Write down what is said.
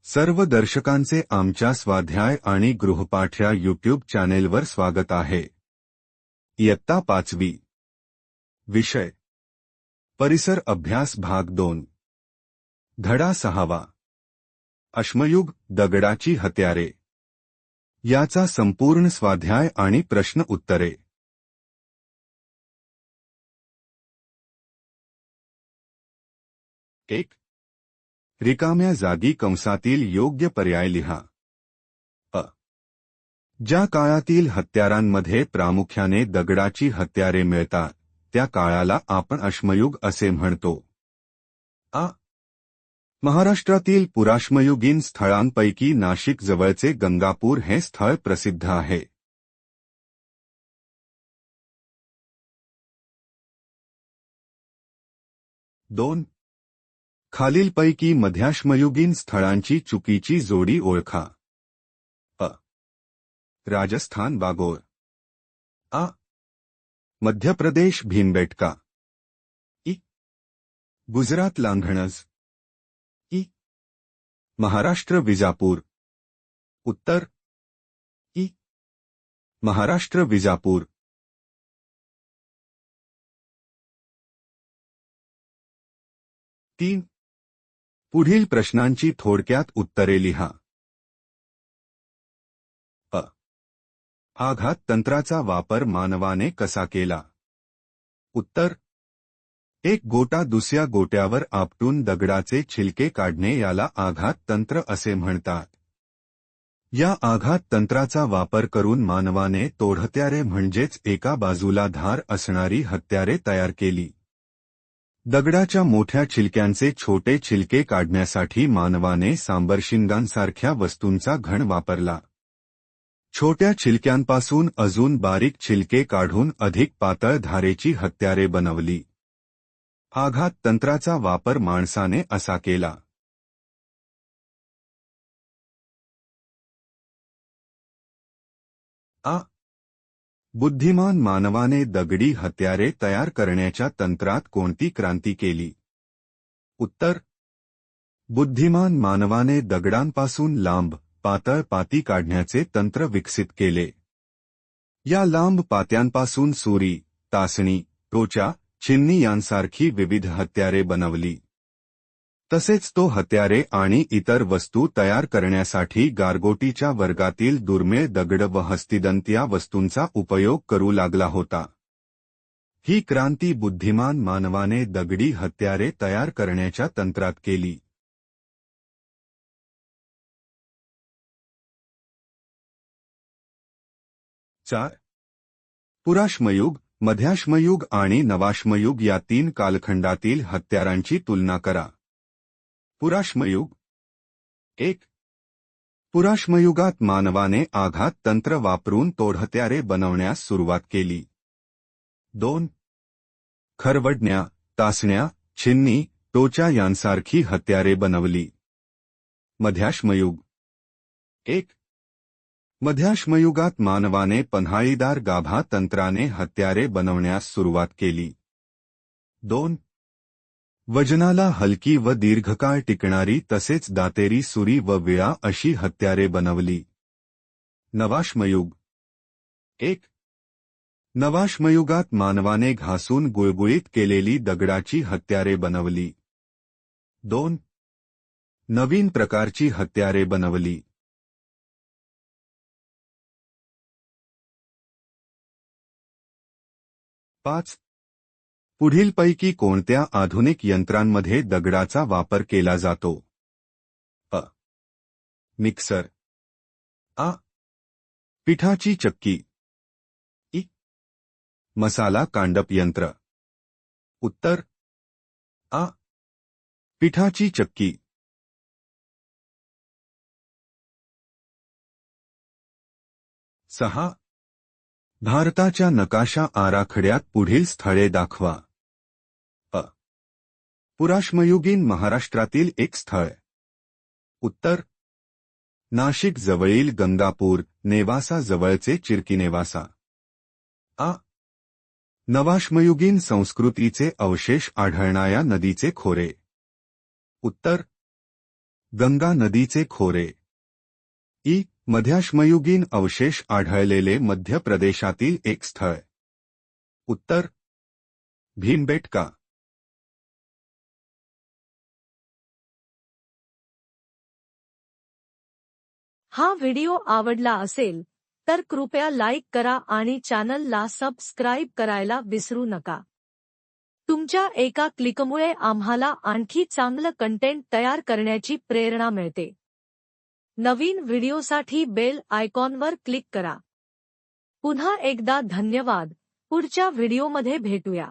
सर्व दर्शकांचे आमच्या स्वाध्याय आणि गृहपाठ या यूट्यूब चॅनेलवर स्वागत आहे। इयत्ता 5वी। विषय परिसर अभ्यास भाग 2। धडा 6वा। अश्मयुग दगडाची हत्यारे याचा संपूर्ण स्वाध्याय आणि प्रश्न उत्तरे। 1. रिकाम्या जागी कंसातील योग्य पर्याय लिहा। अ. ज्या काळातील हत्यारांमध्ये प्रामुख्याने दगडाची हत्यारे मिळतात त्या काळाला आपण अश्मयुग असे म्हणतो। आ. महाराष्ट्रातील पुराश्मयुगीन स्थळांपैकी नाशिक जवळचे गंगापूर हे स्थळ प्रसिद्ध आहे। 2. खालीलपैकी मध्याश्मयुगीन स्थळांची चुकीची जोडी ओळखा। अ. राजस्थान बागोर। आ. मध्य प्रदेश भीमबेटका। इ. गुजरात लांघणज। इ. महाराष्ट्र विजापूर। उत्तर इ. महाराष्ट्र विजापूर। 3. पुढील प्रश्नांची थोडक्यात उत्तरे लिहा। अ. आघात तंत्राचा वापर मानवाने कसा केला? उत्तर एक गोटा दुसऱ्या गोट्यावर आपटून दगडाचे छिलके काढणे याला आघात तंत्र असे म्हणतात। या आघात तंत्राचा वापर करून मानवाने तोडहत्यारे म्हणजेच एका बाजूला धार असणारी हत्यारे तयार केली। दगडाच्या मोठ्या छिलक्यांचे छोटे छिलके काढण्यासाठी मानवाने सांबरशिंगांसारख्या वस्तूंचा घन वापरला। छोट्या छिलक्यांपासून अजून बारीक छिलके काढून अधिक पातळ धारेची हत्यारे बनवली। आघात तंत्राचा वापर माणसाने असा केला। आ. बुद्धिमान मानवाने दगडी हत्यारे तयार करण्याच्या तंत्रात कोणती क्रांती केली? उत्तर बुद्धिमान मानवाने दगडांपासून लांब पातळ पाती काढण्याचे तंत्र विकसित केले। या लांब पात्यांपासून सुरी, तासणी, टोचा, छिन्नी यांसारखी विविध हत्यारे बनवली। तसेच तो हत्यारे आणि इतर वस्तू तयार करण्यासाठी गारगोटीच्या वर्गातील दुर्मिळ दगड व हस्तिदंत या वस्तूंचा उपयोग करू लागला होता। ही क्रांती बुद्धिमान मानवाने दगडी हत्यारे तयार करण्याच्या तंत्रात केली। 4. पुराश्मयुग, मध्याश्मयुग आणि नवाश्मयुग या 3 कालखंडातील हत्यारांची तुलना करा। पुराश्मयुग। 1. पुराश्मयुगात मानवाने आघात तंत्र वापरून तोडहत्यारे बनवण्यास सुरुवात केली। 2. खरवडण्या, तासण्या, छिन्नी, टोचा यांसारखी हत्यारे बनवली। मध्याश्मयुग। 1. मध्याश्मयुगात मानवाने पन्हाळीदार गाभा तंत्राने हत्यारे बनवण्यास सुरुवात केली। 2. वजनाला हलकी व दीर्घकाळ टिकणारी तसेच दातेरी सुरी व विळा अशी हत्यारे बनवली। नवाश्मयुग। 1. नवाश्मयुगात मानवाने घासून गुळगुळीत केलेली दगडाची हत्यारे बनवली। 2. नवीन प्रकारची हत्यारे बनवली। 5. पुढीलपैकी कोणत्या आधुनिक यंत्रांमध्ये दगडाचा वापर केला जातो? अ. मिक्सर। आ. पिठाची चक्की। इ. मसाला कांडप यंत्र। उत्तर आ. पिठाची चक्की। 6. भारताच्या नकाशा आराखड्यात पुढील स्थळे दाखवा। अ. पुराश्मयुगीन महाराष्ट्रातील एक स्थळ। उत्तर नाशिक जवळील गंगापूर, नेवासा जवळचे चिरकीनेवासा। आ. नवाश्मयुगीन संस्कृतीचे अवशेष आढळणाऱ्या नदीचे खोरे। उत्तर गंगा नदीचे खोरे. ई. मध्याश्मयुगीन अवशेष आढळलेले मध्य प्रदेशातील एक स्थळ. उत्तर भीमबेटका. हा व्हिडिओ आवडला असेल तर कृपया लाईक करा आणि चॅनलला सबस्क्राईब करायला विसरू नका. तुमच्या एका क्लिकमुळे आम्हाला आणखी चांगलं कंटेंट तयार करण्याची प्रेरणा मिळते. नवीन व्हिडिओसाठी बेल आयकॉनवर क्लिक करा. पुन्हा एकदा धन्यवाद. पुढच्या व्हिडिओमध्ये भेटूया.